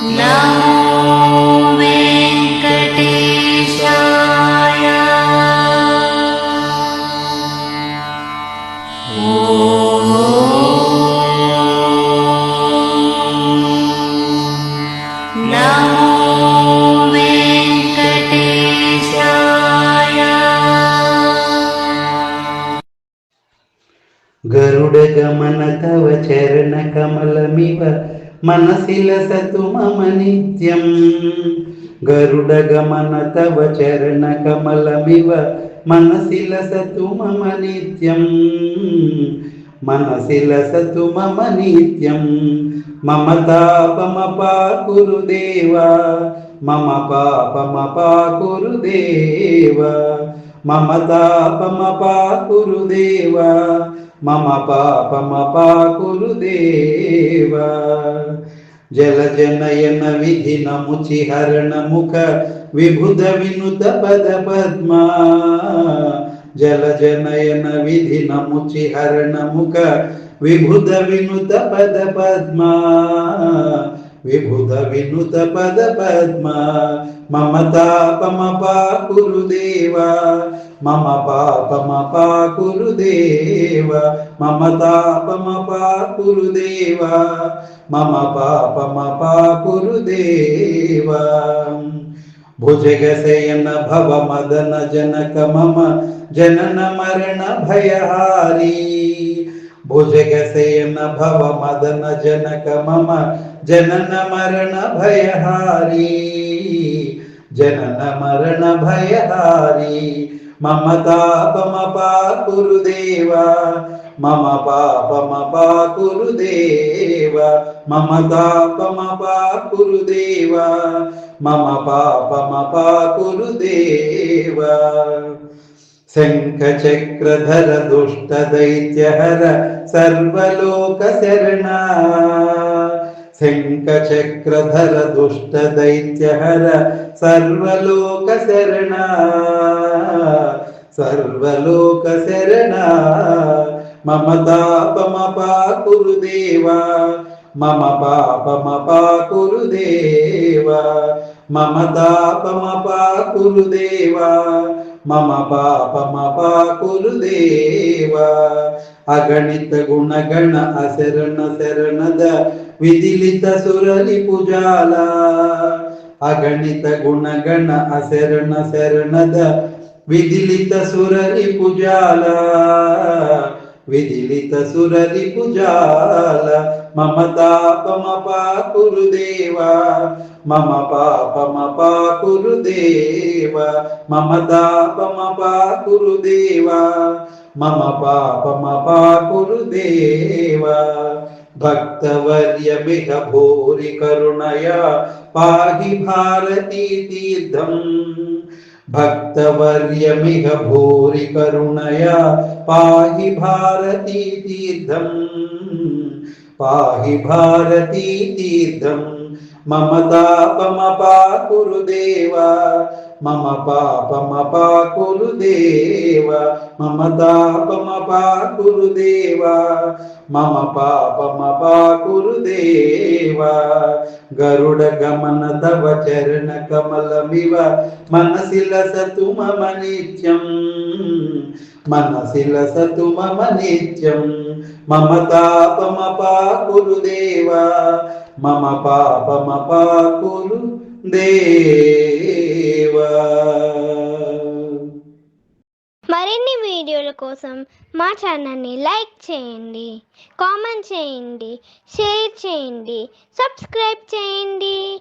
नमो वेंकटेशाय। नमो वेंकटेशाय। गरुडगमन तव चरणकमलमिव मनसिलसतु मम नित्यं। गरुडगमन तव चरणकमलमिव मनसिलसतु मम नित्यं। मनसिलसतु मम नित्यं। मम तापमपाकुरु देवा, मम पापमपाकुरु देवा, मम तापमपाकुरु देवा, मम पापमपाकुरु देवा। जलजनयन विधिनमुचिहरण मुख विभुध विनुत पद पद्मा। जलजनयन विधिनमुचिहरण मुख विभुध विनुत पद पद्मा। विभुध विनुत पद पद्मा। मम तापमपाकुरु देवा, मम पापमपाकुरु देवा, मम तापमपाकुरु देवा, मम पापमपाकुरु देवा। भुजगशयन भव मदन जनक मम जनन मरण भयहारी। भुजगशयन भव मदन जनक मम जनन मरण भयहारी। जनन मरण भयहारी। मम तापमपाकुरु देवा, मम पापमपाकुरु देवा, मम तापमपाकुरु देवा, मम पापमपाकुरु देवा। शङ्खचक्रधर दुष्टदैत्यहर सर्वलोकशरणा। शङ्खचक्रधर दुष्टदैत्यहर सर्वलोकशरणा। सर्वलोकशरणा। मम तापमपाकुरु देवा, मम पापमपाकुरु देवा, मम तापमपाकुरु देवा, मम पापमपाकुरु देवा। अगणित गुणगण अशरण शरणद विदिलित सुररिपुजाला। अगणित गुणगण अशरण शरणद विदिलित सुररिपुजाला। विदिलित सुररिपुजाला। मम तापमपाकुरु देवा, मम पापमपाकुरु देवा, मम तापमपाकुरु देवा, मम पापमपाकुरु देवा। भक्तवर्यमिह भूरि करुणया पाहि भारती तीर्थम्। भक्तवर्यमिह भूरि करुणया पाहि भारती तीर्थम्। पाहि भारती तीर्थम्। मम तापमपाकुरु देवा, मम पापमपाकुरु देवा, मम तापमपाकुरु देवा, मम पापमपाकुरु देवा। गरुडगमन तव चरणकमलमिव मनसिलसतु मम नित्यं। मनसिलसतु मम नित्यं। मम तापमपाकुरु देवा, मम पापमपाकुरु देवा। మరిన్ని వీడియోల కోసం మా ఛానల్ని లైక్ చేయండి, కామెంట్ చేయండి, షేర్ చేయండి, సబ్స్క్రైబ్ చేయండి.